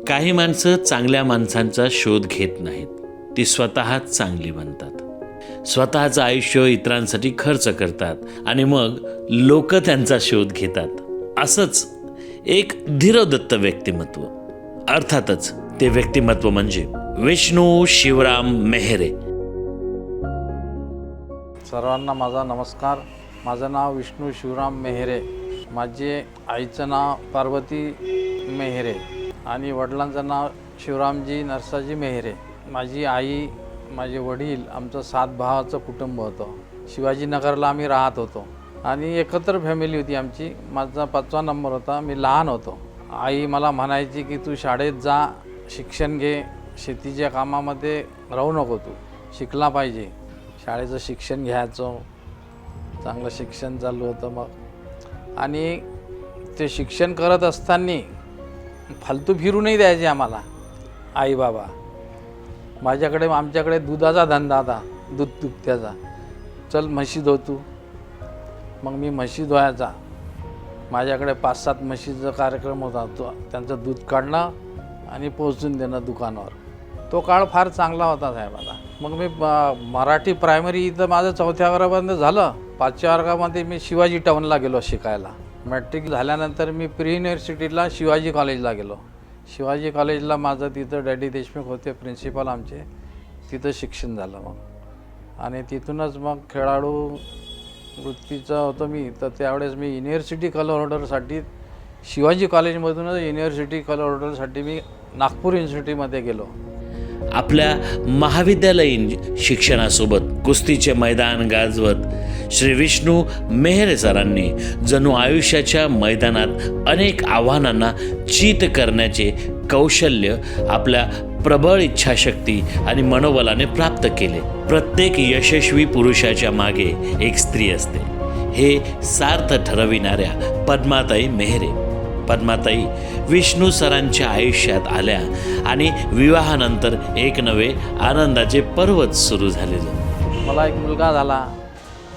काही माणसं चांगल्या माणसांचा शोध घेत नाहीत, ती स्वतःच चांगली बनतात. स्वतःचं आयुष्य इतरांसाठी खर्च करतात आणि मग लोक त्यांचा शोध घेतात. असंच एक धीरोदत्त व्यक्तिमत्व, अर्थातच ते व्यक्तिमत्व म्हणजे विष्णू शिवराम मेहरे. सर्वांना माझा नमस्कार. माझं नाव विष्णू शिवराम मेहरे. माझे आईचं नाव पार्वती मेहरे आणि वडिलांचं नाव शिवरामजी नरसाजी मेहरे. माझी आई, माझे वडील, आमचं 7 भावाचं कुटुंब होतं. शिवाजीनगरला आम्ही राहत होतो आणि एकत्र फॅमिली होती आमची. माझा 5वा नंबर होता. मी लहान होतो. आई मला म्हणायची की तू शाळेत जा, शिक्षण घे, शेतीच्या कामामध्ये राहू नको, तू शिकला पाहिजे. शाळेचं शिक्षण घ्यायचं, चांगलं शिक्षण चालू होतं. मग आणि ते शिक्षण करत असताना फालतू फिरू नाही द्यायचे आम्हाला आई बाबा. आमच्याकडे दुधाचा धंदा होता, दूध दुभत्याचा. चल म्हशी धो तू. मग मी म्हशी धुवायचा. माझ्याकडे 5-7 म्हशीचा कार्यक्रम होता. तो त्यांचं दूध काढणं आणि पोचून देणं दुकानावर. तो काळ फार चांगला होता साहेबाला. मग मी मराठी प्रायमरी इथं माझं 4थ्या वर्गापर्यंत झालं. 5व्या वर्गामध्ये मी शिवाजी टाऊनला गेलो शिकायला. मॅट्रिक झाल्यानंतर मी प्री युनिव्हर्सिटीला शिवाजी कॉलेजला गेलो. शिवाजी कॉलेजला माझं तिथं डॅडी देशमुख होते प्रिन्सिपल आमचे, तिथं शिक्षण झालं. मग आणि तिथूनच मग खेळाडू वृत्तीचं होतं मी. तर त्यावेळेस मी युनिव्हर्सिटी कलर ऑर्डरसाठी शिवाजी कॉलेजमधूनच युनिव्हर्सिटी कलर ऑर्डरसाठी मी नागपूर युनिव्हर्सिटीमध्ये गेलो. आपल्या महाविद्यालयीन शिक्षणासोबत कुस्तीचे मैदान गाजवत श्री विष्णू मेहरे सरांनी जणू आयुष्याच्या मैदानात अनेक आव्हानांना चीत करण्याचे कौशल्य आपल्या प्रबळ इच्छाशक्ती आणि मनोबलाने प्राप्त केले. प्रत्येक यशस्वी पुरुषाच्या मागे एक स्त्री असते, हे सार्थ ठरविणाऱ्या पद्माताई मेहरे. पद्माताई विष्णू सरांच्या आयुष्यात आल्या आणि विवाहानंतर एक नवे आनंदाचे पर्वच सुरू झाले. मला एक मुलगा झाला.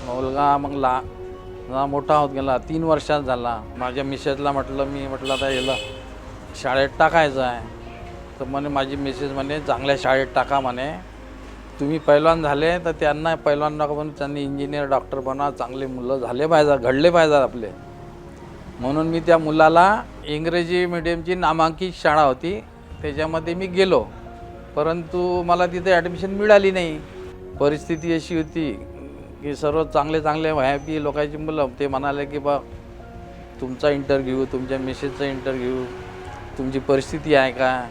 मुलगा मग मोठा होत गेला. 3 वर्षात झाला. माझ्या मिसेसला म्हटलं आता याला शाळेत टाकायचं आहे. तर म्हणे माझी मिसेस म्हणे चांगल्या शाळेत टाका म्हणे. तुम्ही पैलवान झाले तर त्यांना पैलवान नका पण त्यांनी इंजिनियर डॉक्टर बना, चांगले मुलं झाले पाहिजे, घडले पाहिजेत आपले. म्हणून मी त्या मुलाला इंग्रजी मीडियमची नामांकित शाळा होती त्याच्यामध्ये मी गेलो. परंतु मला तिथे ॲडमिशन मिळाली नाही. परिस्थिती अशी होती की सर्व चांगले व्यापी लोकांची मुलं ते म्हणाले की बा तुमचा इंटरव्ह्यू, तुमच्या मिसेसचा इंटरव्ह्यू, तुमची परिस्थिती आहे का.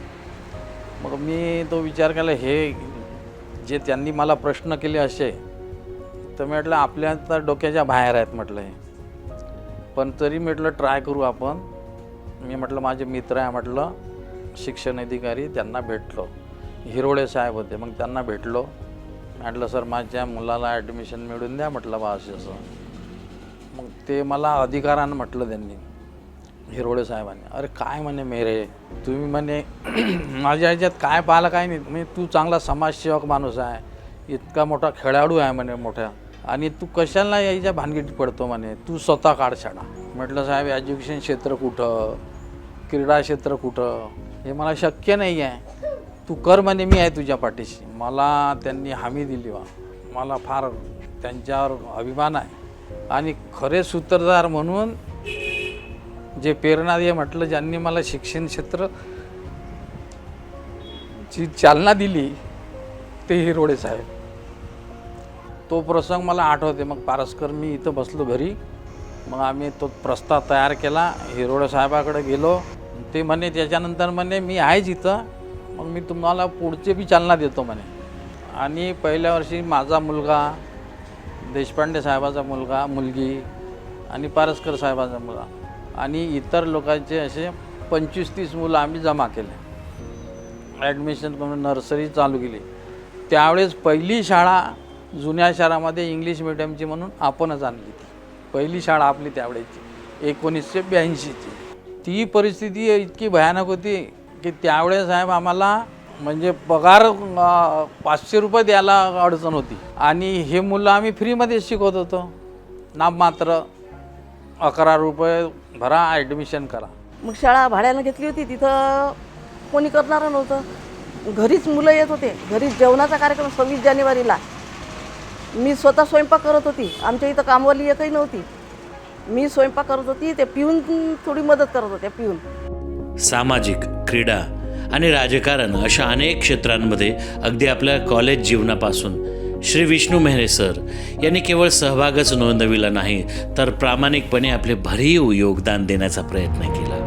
मग मी तो विचार केला, हे जे त्यांनी मला प्रश्न केले असे तर म्हटलं आपल्या तर डोक्याच्या बाहेर आहेत म्हटलं हे. पण तरी म्हटलं ट्राय करू आपण. मी म्हटलं माझे मित्र आहे म्हटलं शिक्षण अधिकारी, त्यांना भेटलो. हिरोळे साहेब होते. मग त्यांना भेटलो. म्हटलं सर माझ्या मुलाला ॲडमिशन मिळून द्या म्हटलं बा असं. मग ते मला अधिकारानं म्हटलं त्यांनी, हिरोळे साहेबांनी. अरे काय म्हणे मेहरे तुम्ही म्हणे माझ्या ह्याच्यात काय पाहिलं काय नाही. मी तू चांगला समाजसेवक माणूस आहे, इतका मोठा खेळाडू आहे म्हणे मोठ्या, आणि तू कशाला याच्या भानगडीत पडतो म्हणे, तू स्वतः काढ शाळा. म्हटलं साहेब एज्युकेशन क्षेत्र कुठं, क्रीडा क्षेत्र कुठं, हे मला शक्य नाही आहे. तू कर म्हणे, मी आहे तुझ्या पाठीशी. मला त्यांनी हमी दिली. मला फार त्यांच्यावर अभिमान आहे. आणि खरे सूत्रधार म्हणून जे प्रेरणा दे म्हटलं ज्यांनी मला शिक्षण क्षेत्र जी चालना दिली ते हिरोळे साहेब. तो प्रसंग मला आठवते. मग पारसकर मी इथं बसलो घरी. मग आम्ही तो प्रस्ताव तयार केला, हिरोळे साहेबाकडे गेलो. ते म्हणे त्याच्यानंतर म्हणे मी आहेच इथं, मग मी तुम्हाला पुढचे बी चालना देतो म्हणे. आणि पहिल्या वर्षी माझा मुलगा, देशपांडे साहेबाचा मुलगी आणि पारसकर साहेबाचा मुलगा आणि इतर लोकांचे असे 25-30 मुलं आम्ही जमा केले. ॲडमिशन करून नर्सरी चालू केली. त्यावेळेस पहिली शाळा जुन्या शहरामध्ये इंग्लिश मिडियमची म्हणून आपणच आणली. पहिली शाळा आपली त्यावेळेची 1982ची. ती परिस्थिती इतकी भयानक होती की त्यावेळेस साहेब आम्हाला म्हणजे पगार 500 रुपये द्यायला अडचण होती. आणि हे मुलं आम्ही फ्रीमध्ये शिकवत होतो. नाममात्र 11 रुपये भरा, ॲडमिशन करा. मग शाळा भाड्यानं घेतली होती. तिथं कोणी करणारं नव्हतं. घरीच मुलं येत होते, घरीच जेवणाचा कार्यक्रम 26 जानेवारीला मी स्वतः स्वयंपाक करत होती. आमच्या इथं कामवाली एकही नव्हती. मी स्वयंपाक करत होती, ते पिऊन थोडी मदत करत होत्या पिऊन. सामाजिक, क्रीडा आणि राजकारण अशा अनेक क्षेत्रांमध्ये अगदी आपल्या कॉलेज जीवनापासून श्री विष्णू मेहरे सर यांनी केवळ सहभागच नोंदविला नाही, तर प्रामाणिकपणे आपले भरीव योगदान देण्याचा प्रयत्न केला.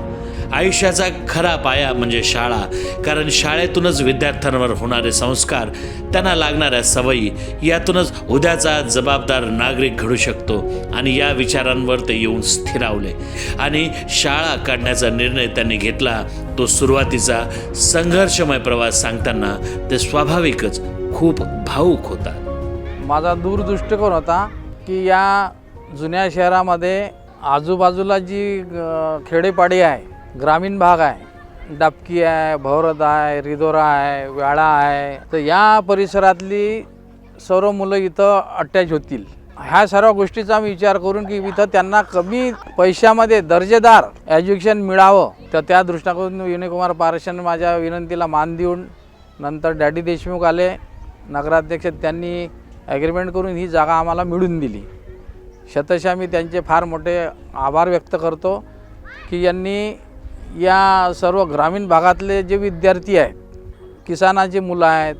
आयुष्याचा खरा पाया म्हणजे शाळा, कारण शाळेतूनच विद्यार्थ्यांवर होणारे संस्कार, त्यांना लागणाऱ्या सवयी, यातूनच उद्याचा जबाबदार नागरिक घडू शकतो. आणि या विचारांवर ते येऊन स्थिरावले आणि शाळा काढण्याचा निर्णय त्यांनी घेतला. तो सुरुवातीचा संघर्षमय प्रवास सांगताना ते स्वाभाविकच खूप भावुक होता. माझा दूरदृष्टिकोन होता की या जुन्या शहरामध्ये आजूबाजूला जी खेडेपाडी आहे, ग्रामीण भाग आहे, डाबकी आहे, भौरद आहे, रिदोरा आहे, व्याळा आहे, तर या परिसरातली सर्व मुलं इथं अटॅच होतील. ह्या सर्व गोष्टीचा मी विचार करून की इथं त्यांना कमी पैशामध्ये दर्जेदार एज्युकेशन मिळावं, तर त्या दृष्टिकोनातून विनयकुमार पारशांनी माझ्या विनंतीला मान देऊन नंतर डॅडी देशमुख आले नगराध्यक्ष, त्यांनी ॲग्रीमेंट करून ही जागा आम्हाला मिळून दिली. शतशः मी त्यांचे फार मोठे आभार व्यक्त करतो की यांनी या सर्व ग्रामीण भागातले जे विद्यार्थी आहेत, किसानाची मुलं आहेत,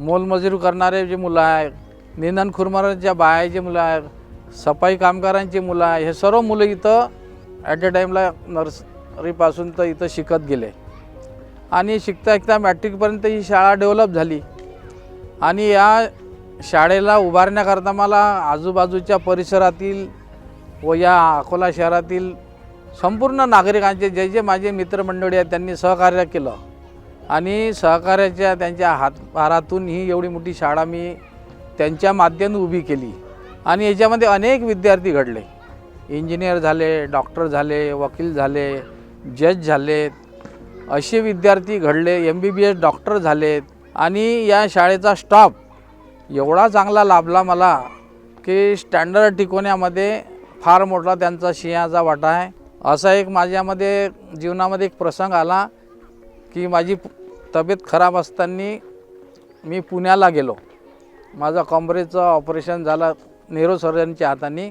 मोलमजुरी करणारे जे मुलं आहेत, निंदण खुरमारांच्या बायाचे मुलं आहेत, सफाई कामगारांची मुलं आहेत, हे सर्व मुलं इथं ॲट अ टाईमला नर्सरीपासून तर इथं शिकत गेले. आणि शिकता शिकता मॅट्रिकपर्यंत ही शाळा डेव्हलप झाली. आणि या शाळेला उभारण्याकरता मला आजूबाजूच्या परिसरातील व या अकोला शहरातील संपूर्ण नागरिकांचे जे जे माझे मित्रमंडळी आहेत त्यांनी सहकार्य केलं. आणि सहकार्याच्या त्यांच्या हातभारातून ही एवढी मोठी शाळा मी त्यांच्या माध्यमातून उभी केली. आणि याच्यामध्ये अनेक विद्यार्थी घडले, इंजिनियर झाले, डॉक्टर झाले, वकील झाले, जज झालेत, असे विद्यार्थी घडले, MBBS डॉक्टर झालेत. आणि या शाळेचा स्टाफ एवढा चांगला लाभला मला की स्टँडर्ड टिकवण्यामध्ये फार मोठा त्यांचा सिंहाचा वाटा आहे. असा एक माझ्यामध्ये जीवनामध्ये एक प्रसंग आला की माझी तब्येत खराब असताना मी पुण्याला गेलो. माझं कमरेचं ऑपरेशन झालं न्यूरोसर्जनच्या हाताने.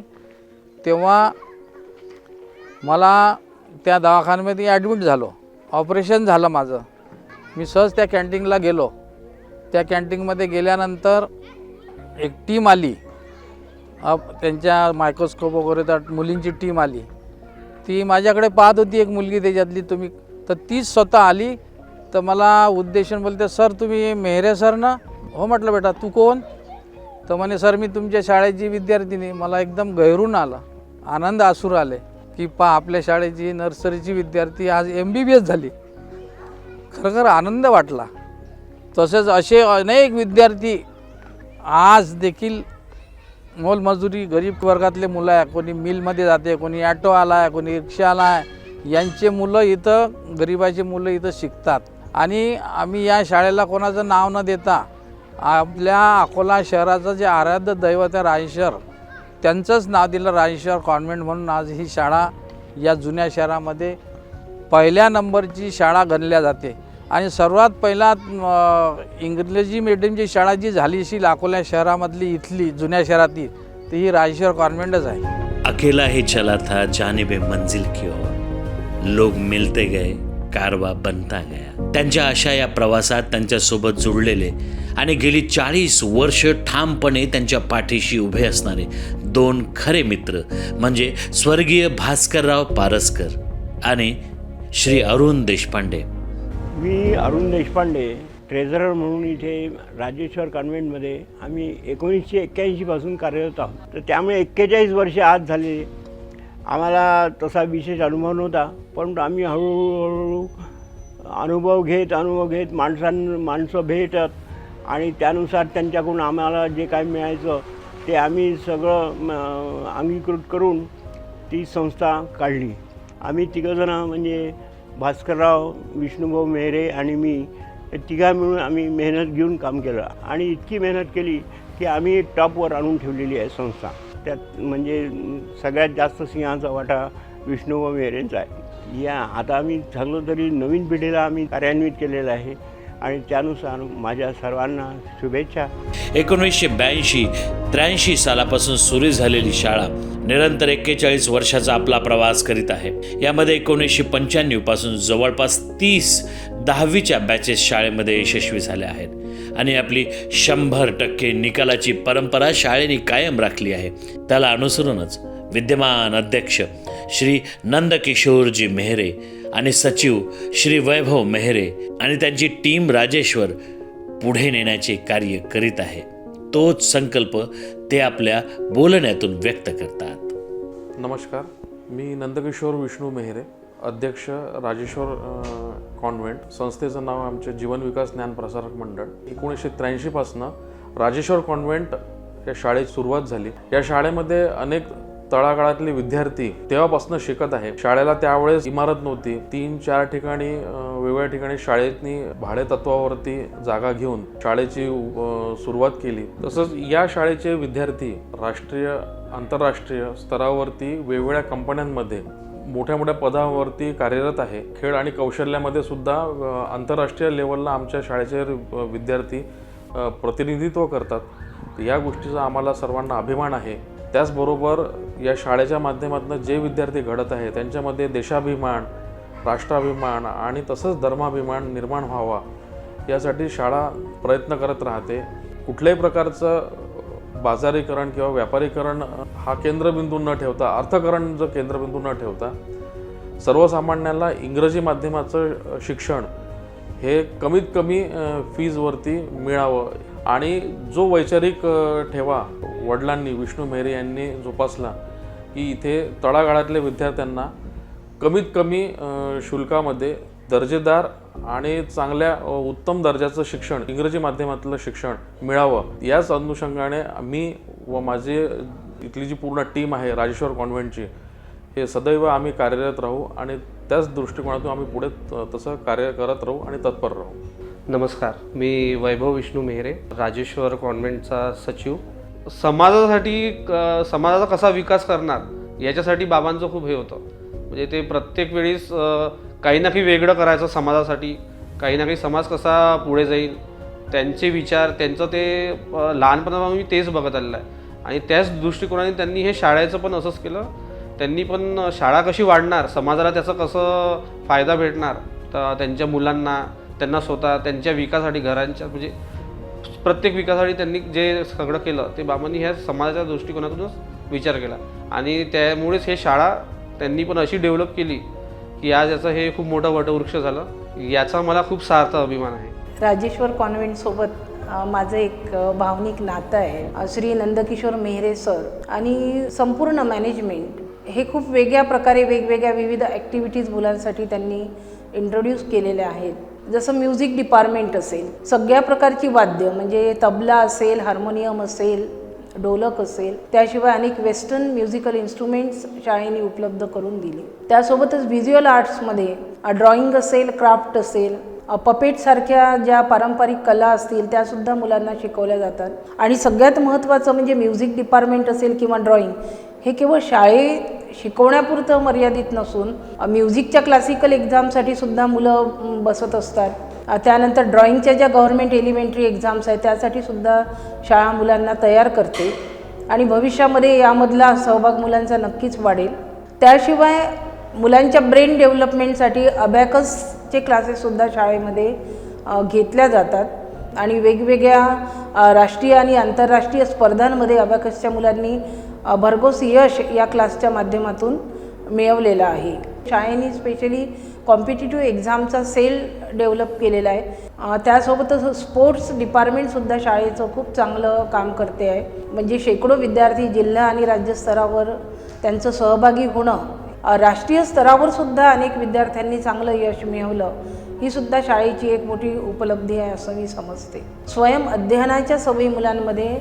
तेव्हा मला त्या दवाखान्यामध्ये ॲडमिट झालो, ऑपरेशन झालं माझं. मी सहज त्या कॅन्टीनला गेलो. त्या कॅन्टीनमध्ये गेल्यानंतर एक टीम आली, त्यांच्या मायक्रोस्कोप वगैरे तर मुलींची टीम आली. ती माझ्याकडे पाहत होती, एक मुलगी त्याच्यातली. तर ती स्वतः आली. तर मला उद्देशून बोलते, सर तुम्ही मेहरे सर ना? हो म्हटलं, बेटा तू कोण? तर म्हणे, सर मी तुमच्या शाळेची विद्यार्थिनी. मला एकदम गैरून आला, आनंद आसूर आले की आपल्या शाळेची नर्सरीची विद्यार्थी आज MBBS झाली. खरं आनंद वाटला. तसेच असे अनेक विद्यार्थी आज देखील मोलमजुरी, गरीब वर्गातले मुलं आहे, कोणी मिलमध्ये जाते, कोणी ॲटोवाला आहे, कोणी रिक्षावाला आहे, यांचे मुलं इथं, गरिबाची मुलं इथं शिकतात. आणि आम्ही या शाळेला कोणाचं नाव न देता आपल्या अकोला शहराचं जे आराध्य दैवत आहे राजेश्वर, त्यांचंच नाव दिलं, राजेश्वर कॉन्व्हेंट म्हणून. आज ही शाळा या जुन्या शहरामध्ये पहिल्या नंबरची शाळा गणल्या जाते. आणि सर्वात पहिला इंग्रजी मीडियमची शाळा जी झाली असेल अकोला शहरामधली, इथली जुन्या शहरातली, ती ही राजेश्वर कॉन्व्हेंटच आहे. अकेला ही चला था जानिबे मंजिल की ओर, लोग मिलते गए, कारवा बनता गया. त्यांच्या अशा या प्रवासात त्यांच्यासोबत जुळलेले आणि गेली 40 वर्ष ठामपणे त्यांच्या पाठीशी उभे असणारे 2 खरे मित्र म्हणजे स्वर्गीय भास्करराव पारसकर आणि श्री अरुण देशपांडे. मी अरुण देशपांडे, ट्रेझरर म्हणून इथे राजेश्वर कॉन्व्हेंटमध्ये आम्ही 1981 पासून कार्यरत आहोत. तर त्यामुळे 41 वर्ष आज झाले. आम्हाला तसा विशेष अनुभव नव्हता, पण आम्ही हळूहळू अनुभव घेत माणसं भेटत आणि त्यानुसार त्यांच्याकडून आम्हाला जे काय मिळायचं ते आम्ही सगळं अंगीकृत करून ती संस्था काढली. आम्ही तिघंजणं म्हणजे भास्करराव, विष्णुभाऊ मेहरे आणि मी, तिघा मिळून आम्ही मेहनत घेऊन काम केलं. आणि इतकी मेहनत केली की आम्ही टॉपवर आणून ठेवलेली आहे संस्था. त्यात म्हणजे सगळ्यात जास्त सिंहाचा वाटा विष्णुभाऊ मेहरेंचा आहे. या आता आम्ही सांगलो तरी नवीन पिढीला आम्ही कार्यान्वित केलेलं आहे आणि त्यानुसार माझ्या सर्वांना शुभेच्छा. 1982-83 सालापासून सुरू झालेली शाळा निरंतर 41 वर्षाचा आपला प्रवास करीत आहे. यामध्ये 1995 पासून जवळपास 30 10वीच्या बॅचेस शाळेमध्ये यशस्वी झाल्या आहेत आणि आपली 100% निकालाची परंपरा शाळेने कायम राखली आहे. त्याला अनुसरूनच विद्यमान अध्यक्ष श्री नंदकिशोरजी मेहरे आणि सचिव श्री वैभव मेहरे आणि त्यांची टीम राजेश्वर पुढे नेण्याचे कार्य करीत आहे. तोच संकल्प ते आपल्या बोलण्यातून व्यक्त करतात. नमस्कार, मी नंदकिशोर विष्णू मेहरे, अध्यक्ष राजेश्वर कॉन्व्हेंट. संस्थेचं नाव आमचे जीवन विकास ज्ञान प्रसारक मंडळ. 1983 पासून राजेश्वर कॉन्व्हेंट या शाळेत सुरुवात झाली. या शाळेमध्ये अनेक तळागाळातले विद्यार्थी तेव्हापासून शिकत आहे. शाळेला त्यावेळेस इमारत नव्हती. 3-4 ठिकाणी वेगवेगळ्या ठिकाणी शाळेतनी भाडे तत्वावरती जागा घेऊन शाळेची सुरुवात केली. तसंच या शाळेचे विद्यार्थी राष्ट्रीय आंतरराष्ट्रीय स्तरावरती वेगवेगळ्या कंपन्यांमध्ये मोठ्या मोठ्या पदावरती कार्यरत आहे. खेळ आणि कौशल्यामध्ये सुद्धा आंतरराष्ट्रीय लेवलला आमच्या शाळेचे विद्यार्थी प्रतिनिधित्व करतात. या गोष्टीचा आम्हाला सर्वांना अभिमान आहे. त्याचबरोबर या शाळेच्या माध्यमातून जे विद्यार्थी घडत आहे त्यांच्यामध्ये देशाभिमान, राष्ट्राभिमान आणि तसंच धर्माभिमान निर्माण व्हावा यासाठी शाळा प्रयत्न करत राहते. कुठल्याही प्रकारचं बाजारीकरण किंवा व्यापारीकरण हा केंद्रबिंदू न ठेवता, अर्थकारण जो केंद्रबिंदू न ठेवता सर्वसामान्यांना इंग्रजी माध्यमाचं शिक्षण हे कमीत कमी फीजवरती मिळावं आणि जो वैचारिक ठेवा वडिलांनी विष्णू मेहरे यांनी जोपासला की इथे तळागाळातल्या विद्यार्थ्यांना कमीत कमी शुल्कामध्ये दर्जेदार आणि चांगल्या उत्तम दर्जाचं शिक्षण, इंग्रजी माध्यमातलं शिक्षण मिळावं, याच अनुषंगाने मी व माझी इथली जी पूर्ण टीम आहे राजेश्वर कॉन्व्हेंटची, हे सदैव आम्ही कार्यरत राहू आणि त्याच दृष्टिकोनातून आम्ही पुढे तसं कार्य करत राहू आणि तत्पर राहू. नमस्कार, मी वैभव विष्णू मेहरे, राजेश्वर कॉन्व्हेंटचा सचिव. समाजाचा कसा विकास करणार याच्यासाठी बाबांचं खूप हे होतं. म्हणजे ते प्रत्येक वेळीस काही ना काही वेगळं करायचं समाजासाठी, काही ना काही समाज कसा पुढे जाईल त्यांचे विचार, त्यांचं ते लहानपणापासून मी तेच बघत आलेलं आहे. आणि त्याच दृष्टिकोनाने त्यांनी हे शाळेचं पण असंच केलं. त्यांनी पण शाळा कशी वाढणार, समाजाला त्याचा कसं फायदा भेटणार, तर त्यांच्या मुलांना, त्यांना स्वतः त्यांच्या विकासासाठी, घरांच्या म्हणजे प्रत्येक विकासासाठी त्यांनी जे सगळं केलं ते बाबांनी ह्या समाजाच्या दृष्टिकोनातूनच विचार केला. आणि त्यामुळेच हे शाळा त्यांनी पण अशी डेव्हलप केली की आज याचं हे खूप मोठं वटवृक्ष झालं. याचा मला खूप सार्थ अभिमान आहे. राजेश्वर कॉन्व्हेंटसोबत माझं एक भावनिक नातं आहे. श्री नंदकिशोर मेहरे सर आणि संपूर्ण मॅनेजमेंट हे खूप वेगळ्या प्रकारे वेगवेगळ्या विविध ॲक्टिव्हिटीज मुलांसाठी त्यांनी इंट्रोड्यूस केलेल्या आहेत. जसं म्युझिक डिपार्टमेंट असेल, सगळ्या प्रकारची वाद्य म्हणजे तबला असेल, हार्मोनियम असेल, ढोलक असेल, त्याशिवाय अनेक वेस्टर्न म्युझिकल इन्स्ट्रुमेंट्स शाळेने उपलब्ध करून दिली. त्यासोबतच व्हिज्युअल आर्ट्समध्ये ड्रॉइंग असेल, क्राफ्ट असेल, पपेटसारख्या ज्या पारंपरिक कला असतील त्यासुद्धा मुलांना शिकवल्या जातात. आणि सगळ्यात महत्त्वाचं म्हणजे म्युझिक डिपार्टमेंट असेल किंवा ड्रॉइंग हे केवळ शाळेत शिकवण्यापुरतं मर्यादित नसून म्युझिकच्या क्लासिकल एक्झामसाठी सुद्धा मुलं बसत असतात. त्यानंतर ड्रॉइंगच्या ज्या गव्हर्मेंट एलिमेंटरी एक्झाम्स आहेत त्यासाठी सुद्धा शाळा मुलांना तयार करते आणि भविष्यामध्ये यामधला सहभाग मुलांचा नक्कीच वाढेल. त्याशिवाय मुलांच्या ब्रेन डेव्हलपमेंटसाठी अबॅकसचे क्लासेससुद्धा शाळेमध्ये घेतल्या जातात आणि वेगवेगळ्या राष्ट्रीय आणि आंतरराष्ट्रीय स्पर्धांमध्ये अबॅकसच्या मुलांनी भरघोस यश या क्लासच्या माध्यमातून मिळवलेलं आहे. शाळेने स्पेशली कॉम्पिटिटिव्ह एक्झामचा सेल डेव्हलप केलेला आहे. त्यासोबतच स्पोर्ट्स डिपार्टमेंटसुद्धा शाळेचं खूप चांगलं काम करते आहे. म्हणजे शेकडो विद्यार्थी जिल्हा आणि राज्यस्तरावर त्यांचं सहभागी होणं, राष्ट्रीय स्तरावर सुद्धा अनेक विद्यार्थ्यांनी चांगलं यश मिळवलं, ही सुद्धा शाळेची एक मोठी उपलब्धी आहे असं मी समजते. स्वयं अध्ययनाच्या सवयी मुलांमध्ये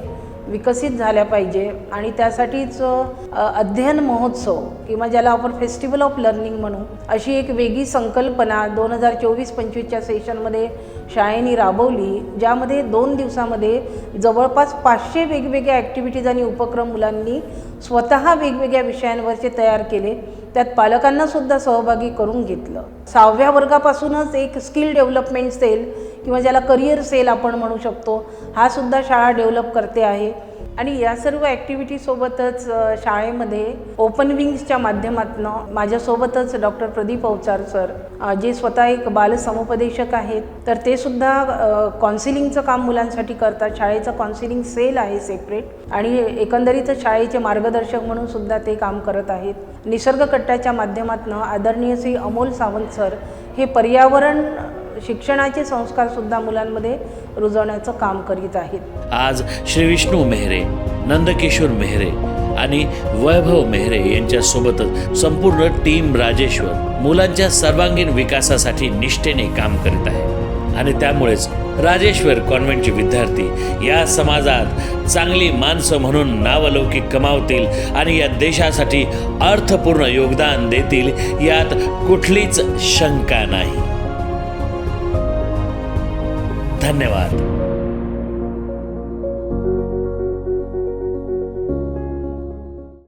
विकसित झाल्या पाहिजे आणि त्यासाठीच अध्ययन महोत्सव किंवा ज्याला आपण फेस्टिवल ऑफ लर्निंग म्हणू अशी एक वेगळी संकल्पना 2024-25च्या सेशनमध्ये शाळेने राबवली, ज्यामध्ये 2 दिवसामध्ये जवळपास 500 वेगवेगळ्या ॲक्टिव्हिटीज आणि उपक्रम मुलांनी स्वतः वेगवेगळ्या विषयांवरचे तयार केले. त्यात पालकांना सुद्धा सहभागी करून घेतलं. 6व्या वर्गापासूनच एक स्किल डेव्हलपमेंट सेल किंवा ज्याला करिअर सेल आपण म्हणू शकतो, हा सुद्धा शाळा डेव्हलप करते आहे. आणि या सर्व ॲक्टिव्हिटीसोबतच शाळेमध्ये ओपन विंग्सच्या माध्यमातून माझ्यासोबतच डॉक्टर प्रदीप अवचार सर, जे स्वतः एक बालसमुपदेशक आहेत, तर ते सुद्धा काउन्सिलिंगचं काम मुलांसाठी करतात. शाळेचं काउन्सिलिंग सेल आहे सेपरेट, आणि एकंदरीतच शाळेचे मार्गदर्शक म्हणून सुद्धा ते काम करत आहेत. निसर्ग कट्ट्याच्या माध्यमातून आदरणीय श्री अमोल सावंत सर हे पर्यावरण शिक्षणाचे संस्कारसुद्धा मुलांमध्ये रुजवण्याचं काम करीत आहेत. आज श्री विष्णू मेहरे, नंदकिशोर मेहरे आणि वैभव मेहरे यांच्यासोबतच संपूर्ण टीम राजेश्वर मुलांच्या सर्वांगीण विकासासाठी निष्ठेने काम करीत आहे. आणि त्यामुळेच राजेश्वर कॉन्व्हेंटचे विद्यार्थी या समाजात चांगली माणसं म्हणून नावलौकिक कमावतील आणि या देशासाठी अर्थपूर्ण योगदान देतील, यात कुठलीच शंका नाही. धन्यवाद.